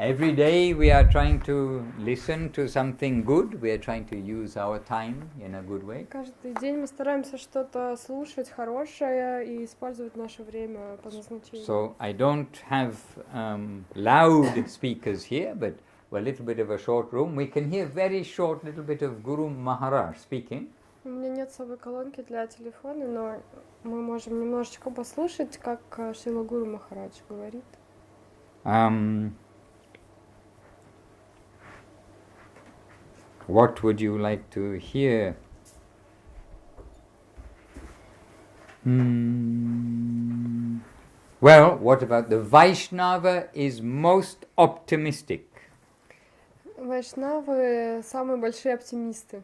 Every day we are trying to listen to something good. We are trying to use our time in a good way. Каждый день мы стараемся что-то слушать хорошее и использовать наше время по назначению. So I don't have loud speakers here, but a little bit of a short room. We can hear very short little bit of Guru Maharaj speaking. У меня нет с собой колонки для телефона, но мы можем немножечко послушать, как Шрила Гуру Махарадж говорит. What would you like to hear? Well, what about the Vaishnava is most optimistic? Вайшнавы самые большие оптимисты.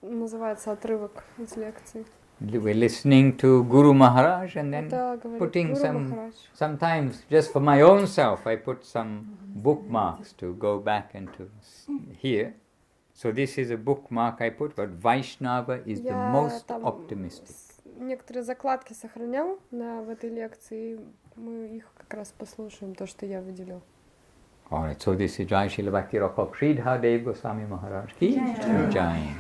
Называется отрывок из лекции. We're listening to Guru Maharaj and then Это говорит putting Гуру some, Махарадж. sometimes just for my own self, I put some bookmarks to go back and to hear. So this is a bookmark I put, but Vaishnava is the most optimistic. Некоторые закладки сохранял в этой лекции, мы их как раз послушаем, то, что я выделил. Alright, so this is Jai Srila Bhakti Rakha Sridhar Dev Goswami Maharaj Ki Jai.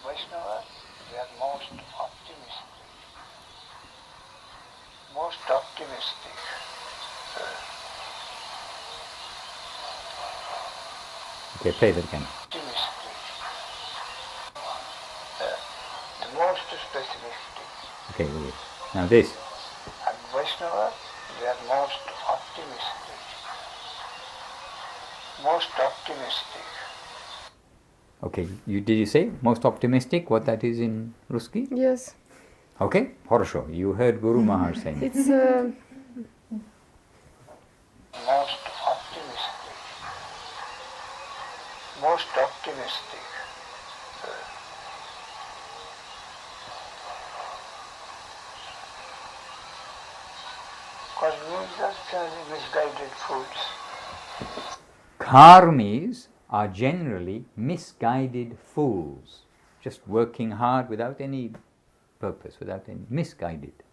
Vaishnavas, they are most optimistic. Most optimistic. Okay, play that again. Optimistic. The most pessimistic. Okay, wait. Now this. And Vaishnavas, they are most optimistic. Most optimistic. Okay, did you say most optimistic? What that is in Ruski? Yes. Okay, хорошо. You heard Guru Maharaj saying. It's Most optimistic. Most optimistic. Because we are just misguided fools. Karmis are generally misguided fools, just working hard without any purpose, without any misguided.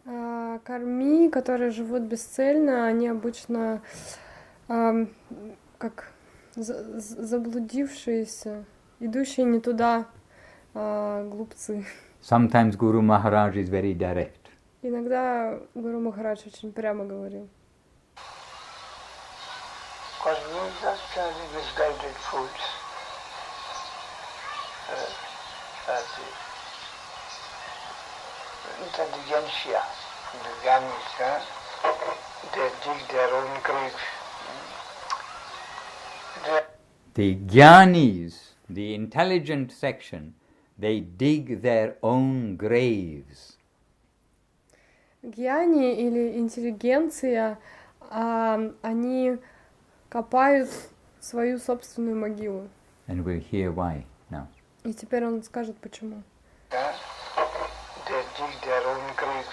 Карми, которые живут бесцельно, они обычно как заблудившиеся, идущие не туда глупцы. Sometimes Guru Maharaj is very direct. Иногда Гуру Махарадж очень прямо говорил. Because we are just misguided fools. Intelligentsia, the Gyanis, they dig their own grave. The Gyanis, the intelligent section, they dig their own graves. Гьяни или интеллигенция, они копают свою собственную могилу. And we'll hear why now. И теперь он скажет, почему. They dig their own grave.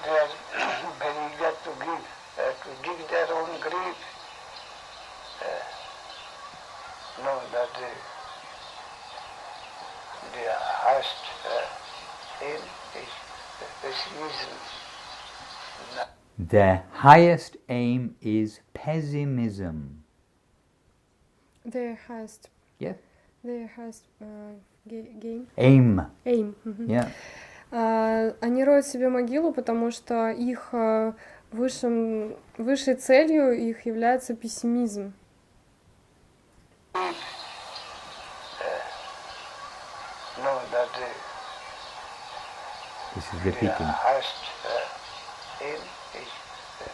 They are very eager to dig their own grave. Know that the highest aim is pessimism. Their highest aim is pessimism. Their highest Yes. game. Aim. Aim. Yeah. Они роют себе могилу, потому что их высшей целью их является пессимизм. Know that This is repeating. the highest aim is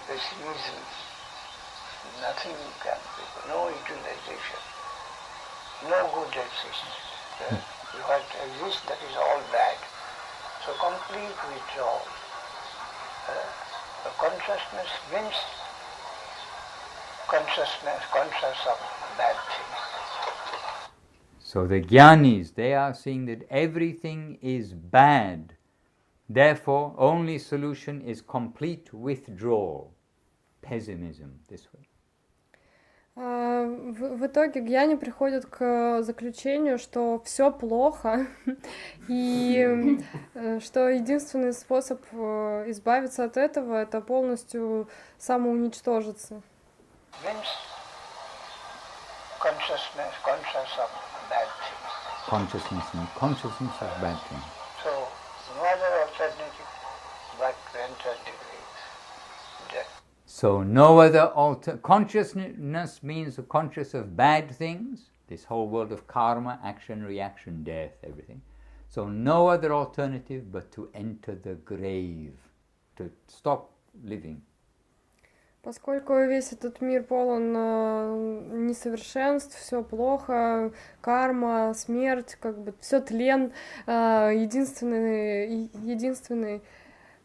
pessimism. Nothing can be, no utilization, no good exists. What exists, that is all bad. So complete withdrawal. The consciousness means conscious of bad things. So the Gyanis, they are seeing that everything is bad. Therefore, only solution is complete withdrawal. Pessimism, this way. В итоге гьяни приходят к заключению, что все плохо, и что единственный способ избавиться от этого — это полностью самоуничтожиться. Consciousness of bad things. So, no other alternative but to enter death. So no other consciousness means conscious of bad things, this whole world of karma, action, reaction, death, everything. So no other alternative but to enter the grave, to stop living. Поскольку весь этот мир полон несовершенств, все плохо, карма, смерть, как бы все тлен, единственный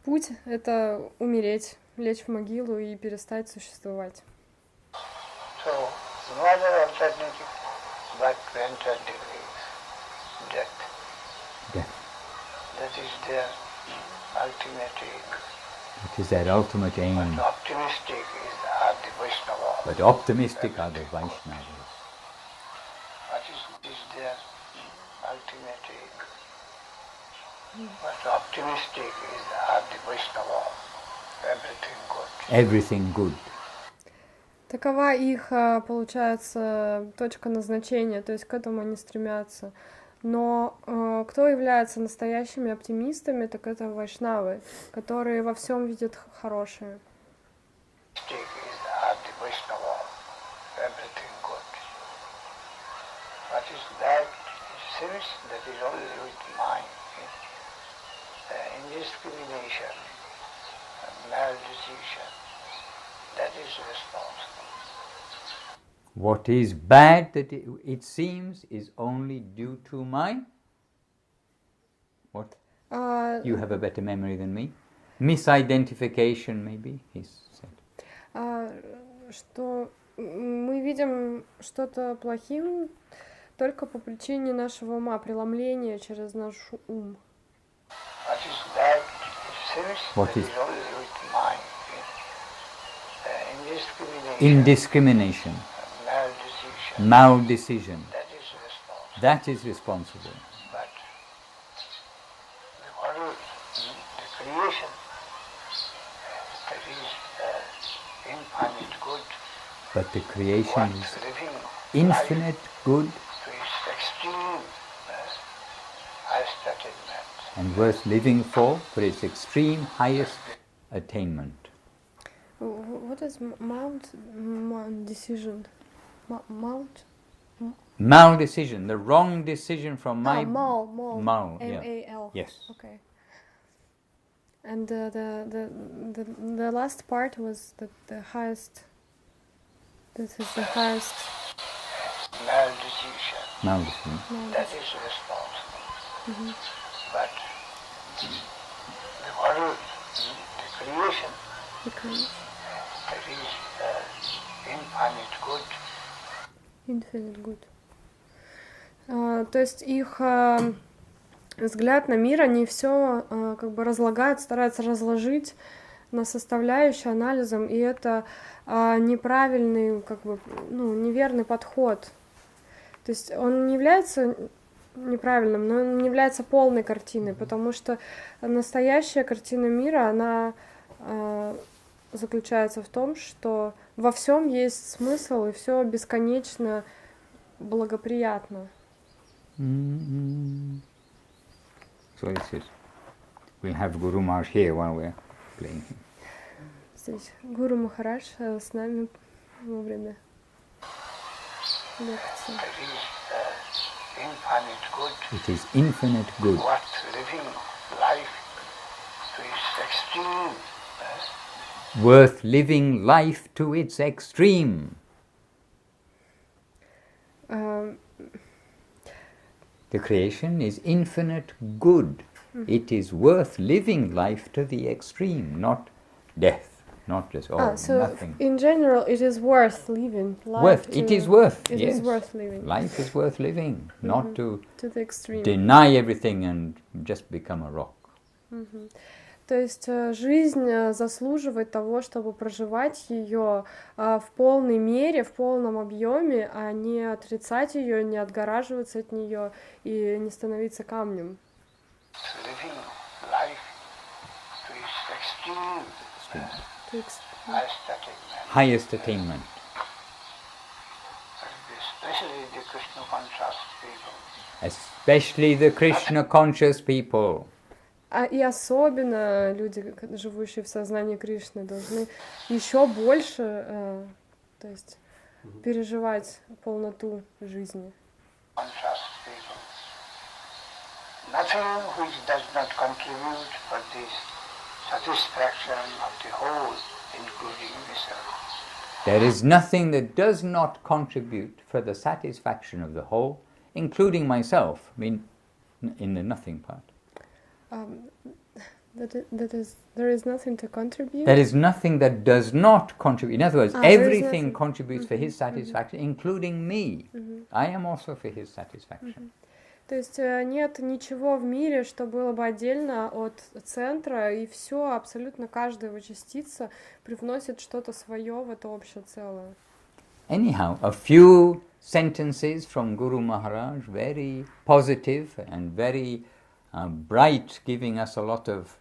путь — это умереть, лечь в могилу и перестать существовать. So, no other alternative but to enter the grave, death. That is their ultimate aim. It is their ultimate aim. But optimistic are the Vaishnavas. But optimistic are the Vaishnavas. What is their ultimate aim? But optimistic are the Vaishnavas. Everything good. Everything good. Такова их, получается, точка назначения, то есть к этому они стремятся. Но кто является настоящими оптимистами, так это вайшнавы, которые во всем видят хорошее. What is bad that it seems is only due to my what? You have a better memory than me. Misidentification, maybe, he said. Что мы видим что-то плохим только по причине нашего ума, преломления через наш ум. What is indiscrimination, mal-decision. That is responsible. But the creation is infinite good and worth living for its extreme highest attainment. What is decision? Mal-decision, the wrong decision from my... Mal, M-A-L. Yeah. Yes. Okay. And the last part was the highest... This is the highest... Mal-decision. That is responsible. Mm-hmm. But the world, the creation, that is infinite good. Infinite good. То есть их взгляд на мир, они все как бы разлагают, стараются разложить на составляющие анализом, и это неправильный, как бы, неверный подход. То есть он не является неправильным, но он не является полной картиной, потому что настоящая картина мира, она заключается в том, что во всем есть смысл, и все бесконечно благоприятно. Mm-hmm. So this is, we'll have Guru Maharaj here while we're playing. Здесь Гуру Махарадж с нами во время лекции. It is infinite good. Worth living life to its extreme. The creation is infinite good. It is worth living life to the extreme, not death. Not just so nothing. In general, it is worth living. It is worth. It yes. is worth living. Life is worth living, not to the extreme. Deny everything and just become a rock. То есть жизнь заслуживает того, чтобы проживать ее в полной мере, в полном объеме, а не отрицать ее, не отгораживаться от нее и не становиться камнем. Highest attainment. Especially the Krishna conscious people. И особенно люди, живущие в сознании Кришны, должны еще больше, то есть переживать полноту жизни. There is nothing that does not contribute for the satisfaction of the whole, including myself, I mean, in the nothing part. There is nothing to contribute. There is nothing that does not contribute. In other words, everything contributes for his satisfaction, including me. I am also for his satisfaction. То есть нет ничего в мире, что было бы отдельно от центра, и все, абсолютно каждая его частица привносит что-то свое в это общее целое. Anyhow, a few sentences from Guru Maharaj, very positive and very bright, giving us a lot of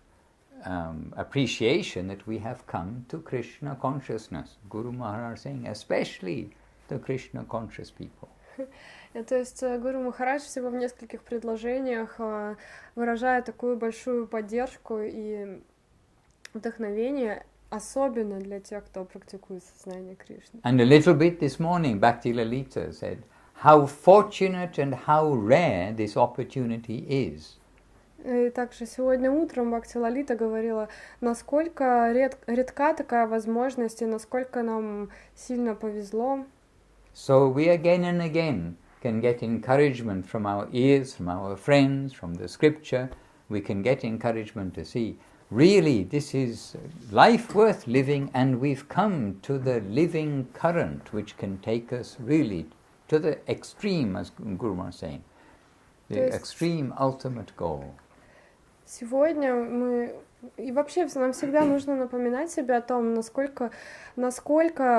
appreciation that we have come to Krishna consciousness. Guru Maharaj saying, especially the Krishna conscious people. То есть Гуру Махарадж всего в нескольких предложениях выражает такую большую поддержку и вдохновение, особенно для тех, кто практикует сознание Кришны. And a little bit this morning, Bhakti Lalita said, how fortunate and how rare this opportunity is. И также сегодня утром Бхакти Лалита говорила, насколько редка такая возможность и насколько нам сильно повезло. So we again and again can get encouragement from our ears, from our friends, from the scripture. We can get encouragement to see, really, this is life worth living, and we've come to the living current which can take us really to the extreme, as Guru was saying, the extreme ultimate goal. Сегодня мы... И вообще нам всегда нужно напоминать себе о том, насколько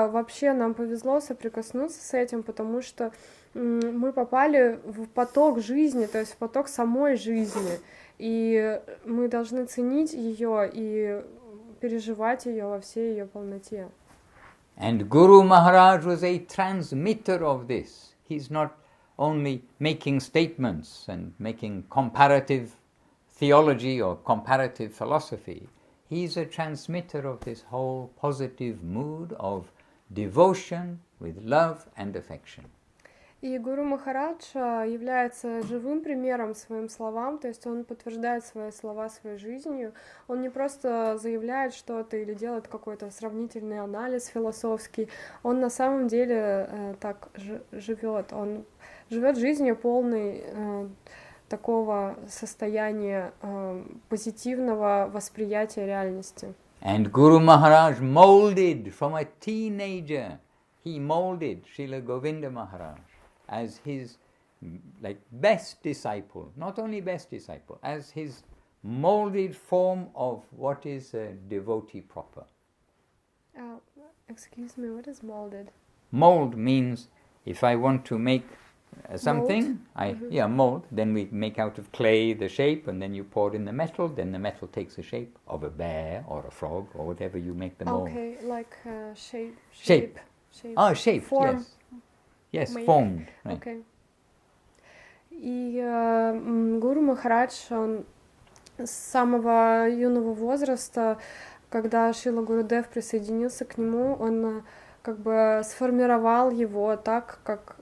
вообще нам повезло соприкоснуться с этим, потому что мы попали в поток жизни, то есть в поток самой жизни, и мы должны ценить ее и переживать ее во всей ее полноте. And Guru Maharaj was a transmitter of this. He's not only making statements and making comparative theology or comparative philosophy. He's a transmitter of this whole positive mood of devotion with love and affection. И Гуру Махарадж является живым примером своим словам, то есть он подтверждает свои слова своей жизнью. Он не просто заявляет что-то или делает какой-то сравнительный анализ философский, он на самом деле так живет. Он живет жизнью полной такого состояния позитивного восприятия реальности. And Guru Maharaj molded from a teenager, he molded Srila Govinda Maharaj as his best disciple, not only best disciple, as his molded form of what is a devotee proper. Excuse me, what is molded? Mold means if I want to make something, mold, then we make out of clay the shape, and then you pour in the metal, then the metal takes the shape of a bear or a frog or whatever you make the mold. Okay, like shape. Oh, shape, form. Yes. Yes, formed. Right. Okay. И Гуру Махарадж, он с самого юного возраста, когда Шрила Гурудев присоединился к нему, он как бы сформировал его так, как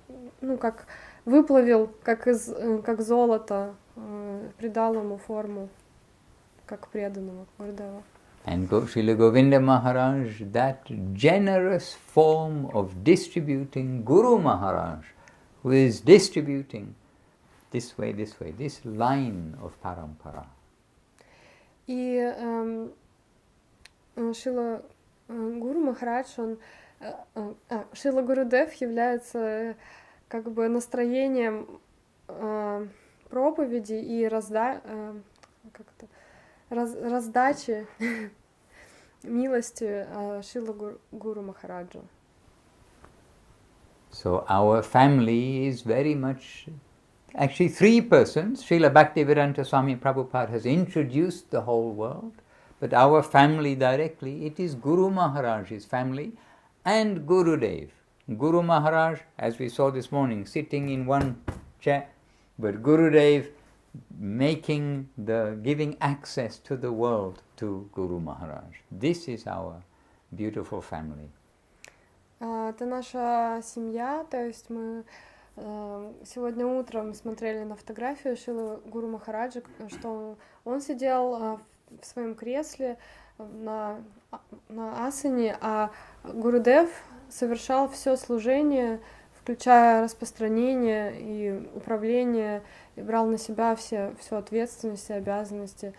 выплавил, как золото, придал ему форму, как преданного Гурудева. And Srila Govinda Maharaj, that generous form of distributing, Guru Maharaj, who is distributing this way, this line of parampara. И Шрила Гуру Махарадж, Шрила Гурудев является как бы настроением проповеди и раздачи милости Шрила Гуру Махараджу. So our family is very much, actually 3 persons. Srila Bhaktivedanta Swami Prabhupada has introduced the whole world, but our family directly, it is Guru Maharaj's family and Gurudev. Guru Maharaj, as we saw this morning, sitting in one chair, but Gurudev giving access to the world to Guru Maharaj. This is our beautiful family. Это наша семья, то есть мы сегодня утром смотрели на фотографию Шрилы Гуру Махараджа, что он сидел в своем кресле на асане, а Гурудев совершал все служение, включая распространение и управление, и брал на себя всю ответственность и обязанности.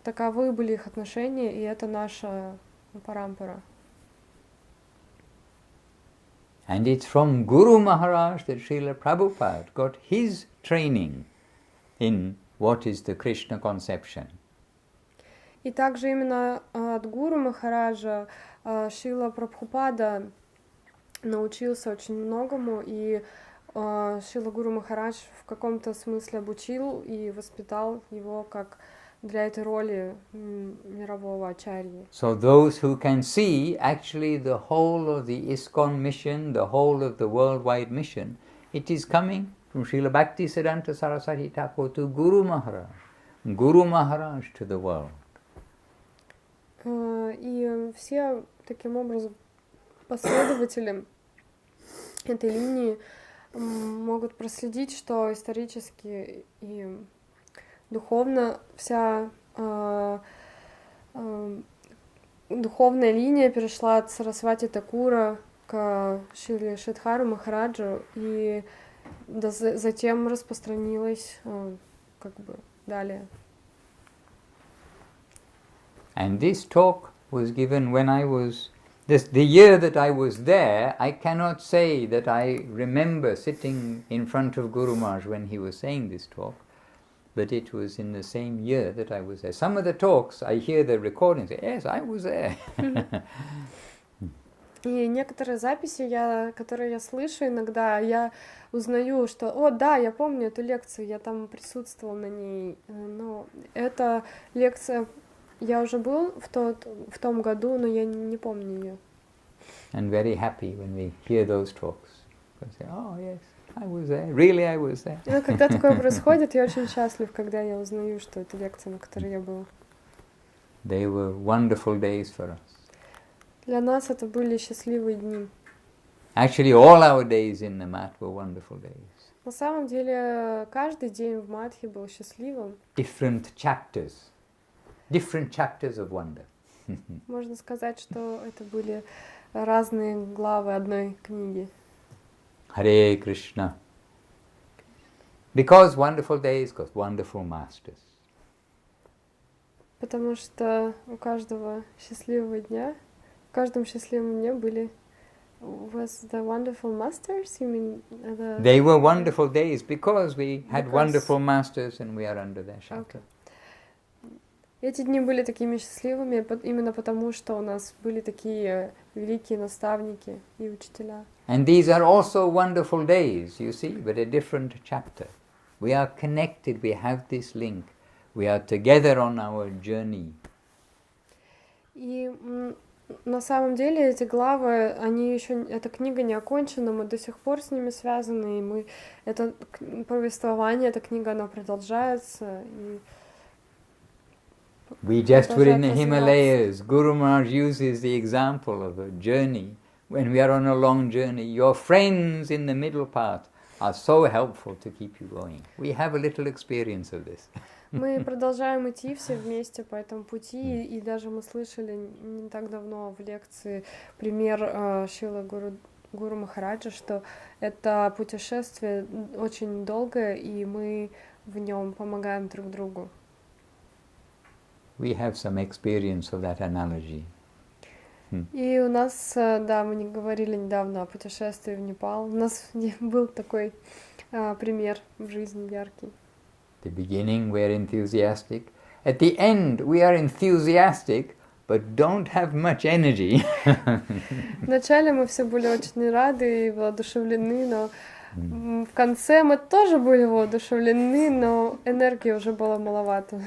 Таковы были их отношения, и это наша парампара. And it's from Guru Maharaj that Srila Prabhupada got his training in what is the Krishna conception. И также именно от Гуру Махараджа Шрила Прабхупада научился очень многому, и Шрила Гуру Махарадж в каком-то смысле обучил и воспитал его как для этой роли мирового ачарьи. So those who can see actually the whole of the ISKCON mission, the whole of the worldwide mission, it is coming from Srila Bhaktisiddhanta Saraswati Thakur to Guru Maharaj to the world. И все таким образом последователи этой линии могут проследить, что исторически и духовно вся духовная линия перешла от Сарасвати Такура к Шриле Шридхару Махараджу и затем распространилась как бы далее. And this talk was given when I was, the year that I was there, I cannot say that I remember sitting in front of Guru Maharaj when he was saying this talk, but it was in the same year that I was there. Some of the talks, I hear the recordings, yes, I was there. И некоторые записи, которые я слышу иногда, я узнаю, что, о, да, я помню эту лекцию, я там присутствовал на ней, но эта лекция, я уже был в том году, но я не помню ее. And very happy when we hear those talks. We say, oh yes, I was there. Really, I was there. И когда такое происходит, я очень счастлив, когда я узнаю, что это лекция, на которой я был. They were wonderful days for us. Для нас это были счастливые дни. Actually, all our days in the mat were wonderful days. На самом деле, каждый день в матхе был счастливым. Different chapters of wonder. Можно сказать, что это были разные главы одной книги. Hare Krishna. Because wonderful days got wonderful masters. Потому что у каждого счастливого дня, в каждом счастливом дне были was the wonderful masters? You mean They were wonderful days because we had wonderful masters and we are under their shelter. Okay. Эти дни были такими счастливыми именно потому, что у нас были такие великие наставники и учителя. And these are also wonderful days, you see, but a different chapter. We are connected, we have this link. We are together on our journey. И на самом деле эти главы, они еще, эта книга не окончена, мы до сих пор с ними связаны, и это повествование, эта книга, она продолжается. И we just were in the Himalayas. Guru Maharaj uses the example of a journey. When we are on a long journey, your friends in the middle part are so helpful to keep you going. We have a little experience of this. Мы продолжаем идти все вместе по этому пути, и даже мы слышали не так давно в лекции пример Шрилы Гуру Махараджа, что это путешествие очень долгое, и мы в нем помогаем друг другу. We have some experience of that analogy. И у нас, да, мы не говорили недавно о путешествии в Непал. У нас был такой пример в жизни яркий. The beginning we're enthusiastic, at the end we are enthusiastic, but don't have much energy. Вначале мы все были очень рады и воодушевлены, но в конце мы тоже были воодушевлены, но энергии уже было маловато.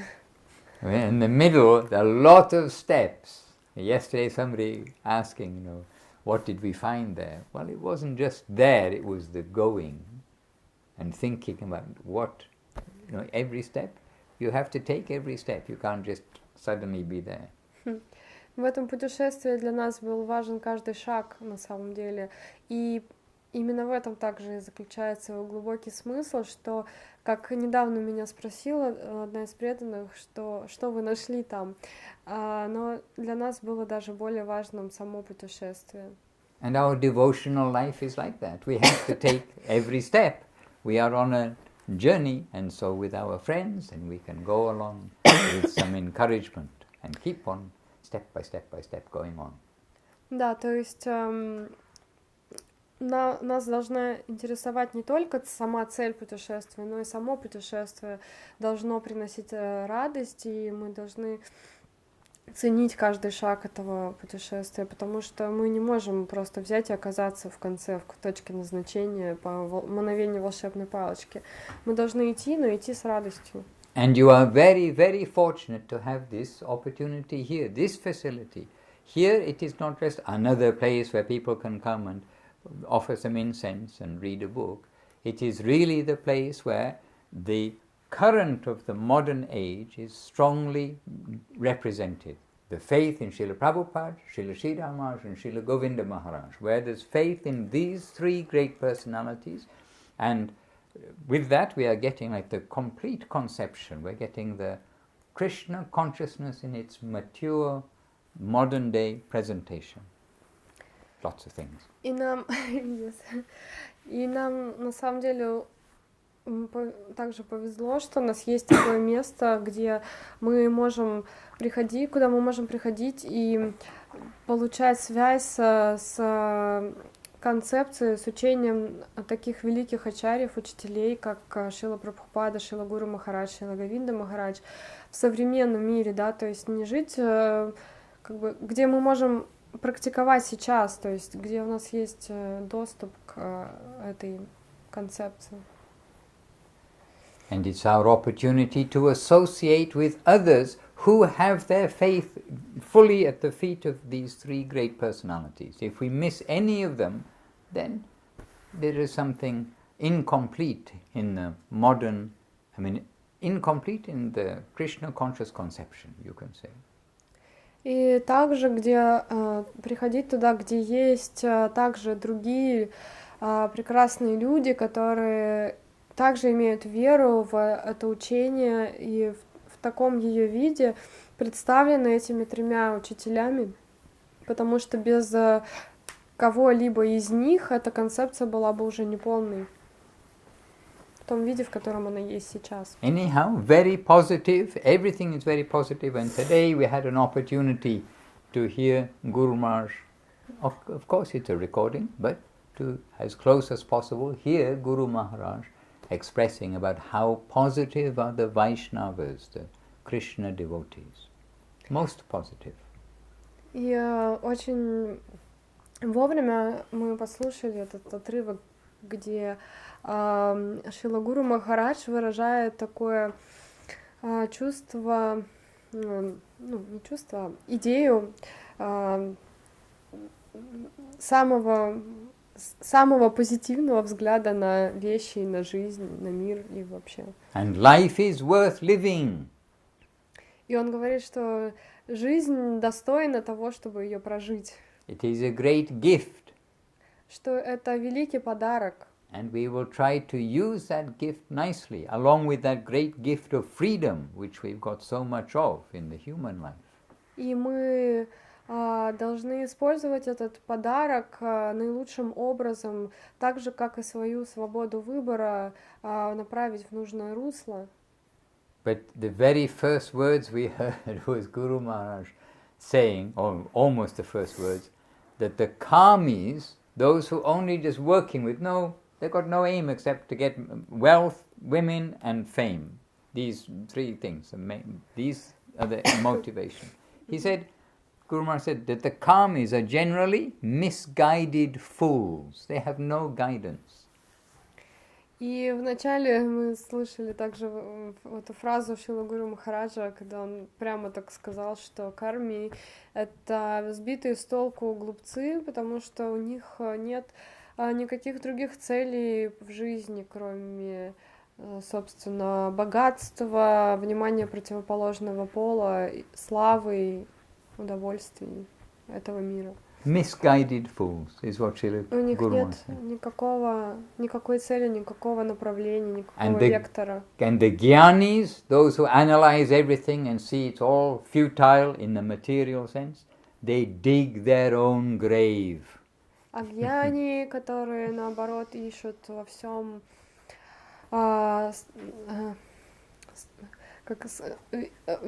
In the middle, there are a lot of steps. Yesterday somebody asking, what did we find there? Well, it wasn't just there, it was the going and thinking about what, every step. You have to take every step. You can't just suddenly be there. В этом путешествии для нас был важен каждый шаг на самом деле. И именно в этом также и заключается его глубокий смысл, что, как недавно меня спросила одна из преданных, что вы нашли там, но для нас было даже более важным само путешествие. And our devotional life is like that. We have to take every step. We are on a journey, and so with our friends, and we can go along with some encouragement and keep on step by step going on. Да, то есть нас должна интересовать не только сама цель путешествия, но и само путешествие должно приносить радость, и мы должны ценить каждый шаг этого путешествия, потому что мы не можем просто взять и оказаться в конце, в точке назначения по мановению волшебной палочки. Мы должны идти, но идти с радостью. And you are very, very fortunate to have this opportunity here, this facility. Here it is not just another place where people can come and offer some incense and read a book. It is really the place where the current of the modern age is strongly represented. The faith in Srila Prabhupada, Srila Sridhar Maharaj and Srila Govinda Maharaj, where there's faith in these three great personalities, and with that we are getting like the complete conception. We're getting the Krishna consciousness in its mature modern day presentation. Lots of things. И нам на самом деле также повезло, что у нас есть такое место, где мы можем приходить, куда мы можем приходить и получать связь с концепцией, с учением таких великих ачарьев, учителей, как Шрила Прабхупада, Шрила Гуру Махарадж, Шрила Говинда Махарадж в современном мире, да, то есть не жить, где мы можем практиковать сейчас, то есть где у нас есть доступ к этой концепции. And it's our opportunity to associate with others who have their faith fully at the feet of these three great personalities. If we miss any of them, then there is something incomplete in the modern, incomplete in the Krishna conscious conception, you can say. И также, приходить туда, где есть также другие прекрасные люди, которые также имеют веру в это учение и в таком ее виде представлены этими тремя учителями, потому что без кого-либо из них эта концепция была бы уже неполной в том виде, в котором она есть сейчас. Anyhow, very positive, everything is very positive, and today we had an opportunity to hear Guru Maharaj, of course it's a recording, but to, as close as possible, hear Guru Maharaj expressing about how positive are the Vaishnavas, the Krishna devotees. Most positive. И очень вовремя мы послушали этот отрывок, где Шрила Гуру Махарадж выражает такое чувство, не чувство, идею самого позитивного взгляда на вещи, на жизнь, на мир и вообще. And life is worth living. И он говорит, что жизнь достойна того, чтобы ее прожить. It is a great gift. Что это великий подарок. And we will try to use that gift nicely, along with that great gift of freedom, which we've got so much of in the human life. И мы должны использовать этот подарок наилучшим образом, так же, как и свою свободу выбора направить в нужное русло. But the very first words we heard was Guru Maharaj saying, or almost the first words, that the karmis, those who only just working with they've got no aim except to get wealth, women and fame. these three things. These are the motivation. He said, Guru Maharaj said that the karmis are generally misguided fools. They have no guidance. И вначале мы слышали также эту фразу Шрила Гуру Махараджа, когда он прямо так сказал, что карми — это сбитые с толку глупцы, потому что у них нет никаких других целей в жизни, кроме, собственно, богатства, внимания противоположного пола, славы, удовольствий этого мира. Misguided fools is what Srila У них Guru нет said. никакой цели, никакого направления, никакого вектора. And the jnanis, those who analyze everything and see it's all futile in the material sense, they dig their own grave. А гьяни, которые, наоборот, ищут во всем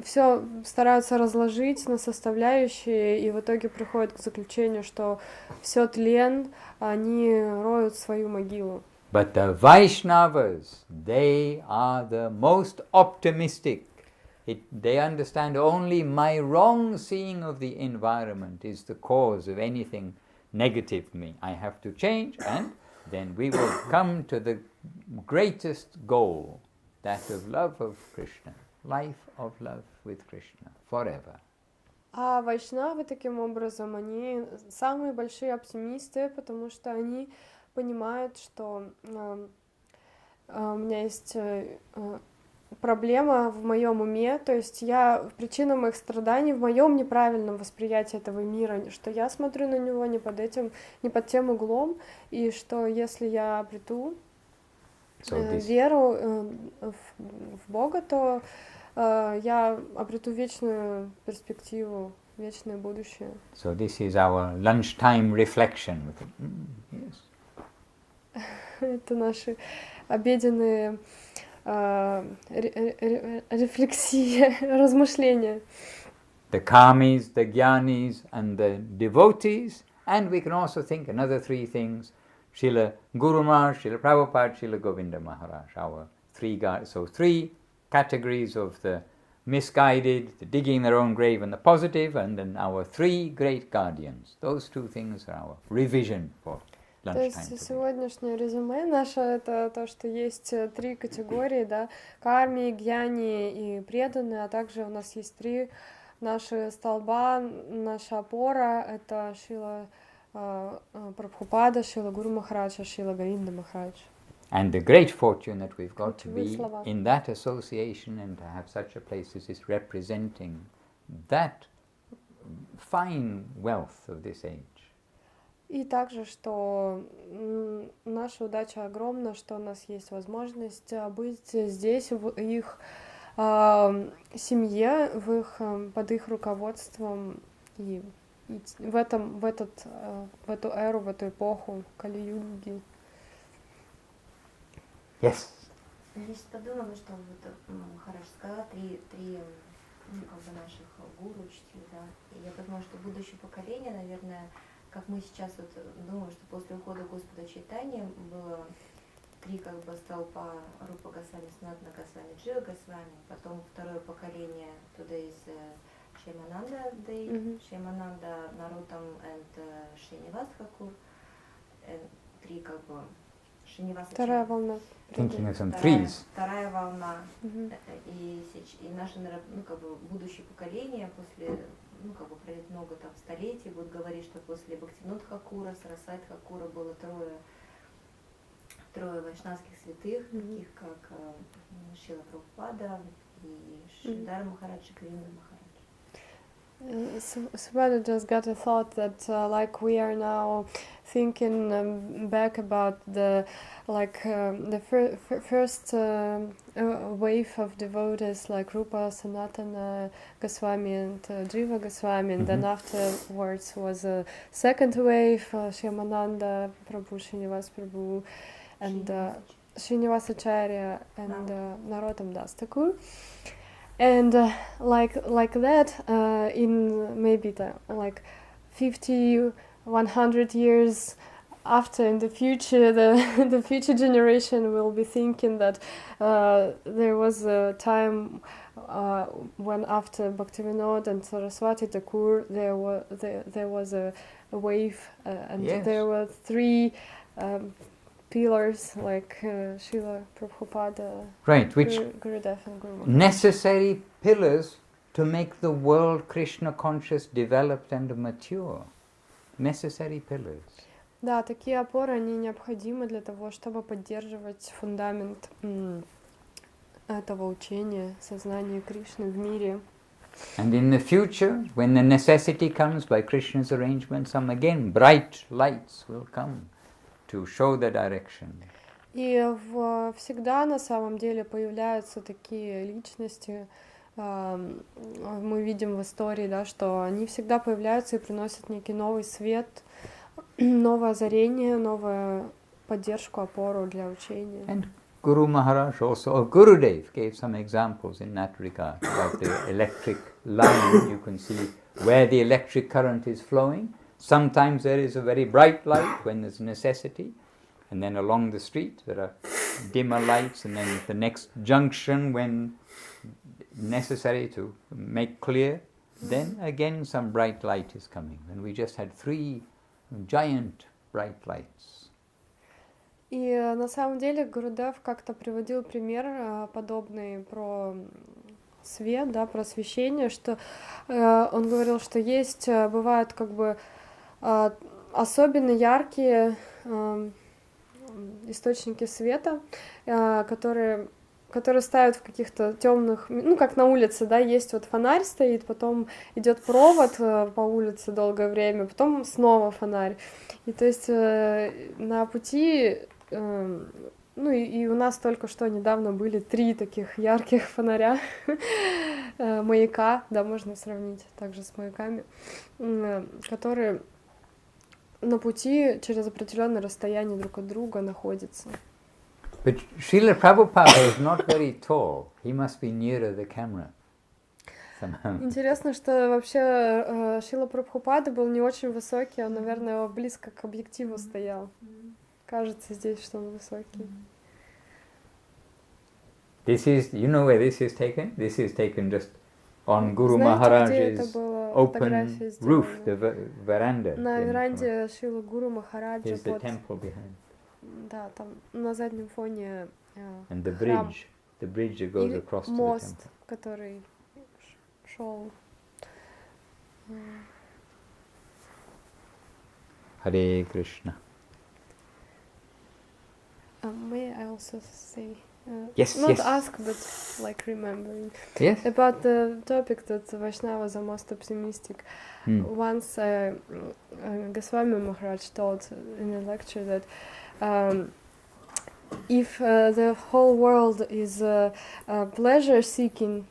все стараются разложить на составляющие, и в итоге приходят к заключению, что все тлен, они роют свою могилу. But the Vaishnavas, they are the most optimistic. They understand only my wrong seeing of the environment is the cause of anything negative in me. I have to change, and then we will come to the greatest goal, that of love of Krishna. Life of love with Krishna forever. А вайшнавы, таким образом, они самые большие оптимисты, потому что они понимают, что у меня есть проблема в моем уме, то есть причина моих страданий в моем неправильном восприятии этого мира, что я смотрю на него не под тем углом, и что если я обрету веру в Бога, то я обрету вечную перспективу, вечное будущее. So this is our lunchtime reflection. Yes. Это наши обеденные рефлексии, размышления. The karmis, the jnanis, and the devotees, and we can also think another three things. Srila Guru Maharaj, Srila Prabhupada, Srila Govinda Maharaj, our three guys. So three categories of the misguided, the digging their own grave, and the positive, and then our three great guardians. Those two things are our revision for lunchtime. То есть сегодняшнее резюме наше — это то, что есть три категории, да, карми, гьяни и преданные, а также у нас есть три наши столба, наша опора — это Шрила Прабхупада, Шрила Гуру Махараджа, Шрила Говинда Махарадж. And the great fortune that we've got to be in that association and to have such a place as this representing that fine wealth of this age. И также, что наша удача огромна, что у нас есть возможность быть здесь, в их семье, под их руководством, и в эту эру, в эту эпоху Кали-юги. Yes. Я сейчас подумала, что вот Махарадж сказал три наших гуру, учителей, да. И я подумала, что будущее поколение, наверное, как мы сейчас вот думаем, что после ухода Господа Чайтаньи было три столпа: Рупа Госвами, Санатана Госвами, Джива Госвами, потом второе поколение туда из Шьямананда Дэй, Шьямананда Нарутам и Шринивас Тхакур, три Вторая волна. Thinking of some threes. Вторая волна. И наше, будущее поколение после, пройдет много столетий, будут говорить, что после Бхактивинода Тхакура, Сарасвати Тхакура было трое вайшнавских святых, таких как Шрила Прабхупада и Шридар Махарадж и Говинда Махарадж. Subhadra just got a thought that like we are now thinking back about the first wave of devotees like Rupa, Sanatana Goswami and Jiva Goswami, and then afterwards was a second wave, Shyamananda Prabhu, Srinivas Prabhu, and Srinivasacharya and Narottam Das Thakur. And like that, in maybe 50, 100 years after in the future, the future generation will be thinking that there was a time when after Bhaktivinoda and Saraswati Thakur there was a wave and there were three pillars like Srila Prabhupada, right, which Gurudev and Guru Maharaj. Necessary pillars to make the world Krishna conscious, developed and mature. Necessary pillars. Да, такие опоры, они необходимы для того, чтобы поддерживать фундамент этого учения, сознания Кришны в мире. And in the future, when the necessity comes by Krishna's arrangement, some again bright lights will come to show the direction. И всегда на самом деле появляются такие личности, мы видим в истории, да, что они всегда появляются и приносят некий новый свет, новое озарение, новую поддержку, опору для учения. And Guru Maharaj also, or Gurudev gave some examples in that regard, about the electric line. You can see where the electric current is flowing. Sometimes there is a very bright light when there's necessity, and then along the street there are dimmer lights, and then at the next junction when necessary to make clear, then again some bright light is coming. And we just had 3 giant bright lights. И на самом деле Гурудев как-то приводил пример подобный про свет, да, про освещение, что он говорил, что есть, бывают как бы особенно яркие источники света, которые ставят в каких-то темных, ну как на улице, да, есть вот фонарь стоит, потом идет провод по улице долгое время, потом снова фонарь. И то есть на пути, ну и у нас только что недавно были 3 таких ярких фонаря, маяка, да, можно сравнить также с маяками, которые на пути через определенное расстояние друг от друга находятся. But Srila Prabhupada is not very tall. He must be nearer the camera somehow. Интересно, что вообще Шрила Прабхупада был не очень высокий, он, наверное, близко к объективу стоял. Кажется здесь, что он высокий. This is, you know where this is taken? This is taken just on Guru Знаете, Maharaj's open roof, the veranda. На веранде Шрила Гуру Махараджа. There's the temple behind. Да, там на заднем фоне And the храм. the bridge that goes across to the мост, temple. который шел. Hare Krishna. May I also say, Yes, not yes. ask, but like remembering, Yes. about the topic that Vaishnavas are most optimistic. Once Goswami Maharaj told in a lecture that if the whole world is pleasure seeking,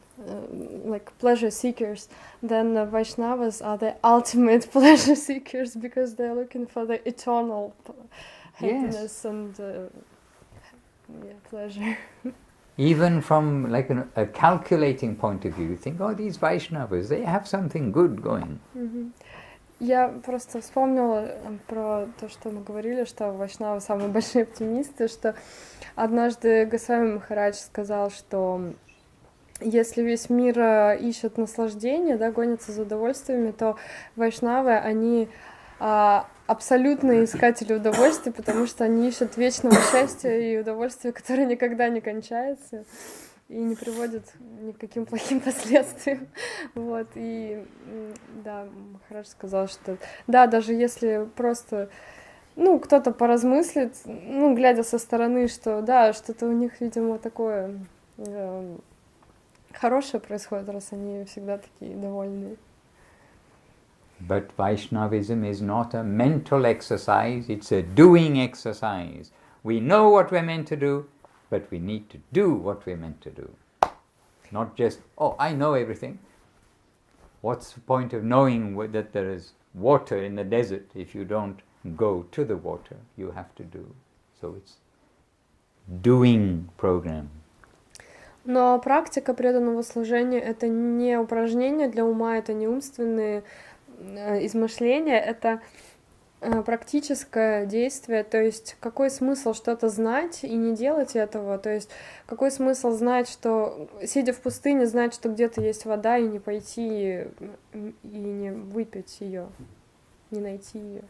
like pleasure seekers, then Vaishnavas are the ultimate pleasure seekers because they're looking for the eternal happiness and pleasure. Even from like a calculating point of view, you think, oh, these Vaishnavas, they have something good going. Я просто вспомнила про то, что мы говорили, что Вайшнавы самые большие оптимисты, что однажды Госвами Махарадж сказал, что если весь мир ищет наслаждение, да, гонится за удовольствиями, то Вайшнавы, они абсолютные искатели удовольствия, потому что они ищут вечного счастья и удовольствия, которое никогда не кончается и не приводит ни к каким плохим последствиям. Вот, и да, Махарадж сказал, что да, даже если просто, ну, кто-то поразмыслит, ну, глядя со стороны, что да, что-то у них, видимо, такое хорошее происходит, раз они всегда такие довольные. But Vaishnavism is not a mental exercise, it's a doing exercise. We know what we're meant to do, but we need to do what we're meant to do. Not just, oh, I know everything. What's the point of knowing that there is water in the desert if you don't go to the water? You have to do. So it's doing program. Но практика преданного служения — это не упражнение для ума, это не умственные измышления, это практическое действие, то есть какой смысл что-то знать и не делать этого, то есть какой смысл знать, что, сидя в пустыне, знать, что где-то есть вода, и не пойти и не выпить ее, не найти ее.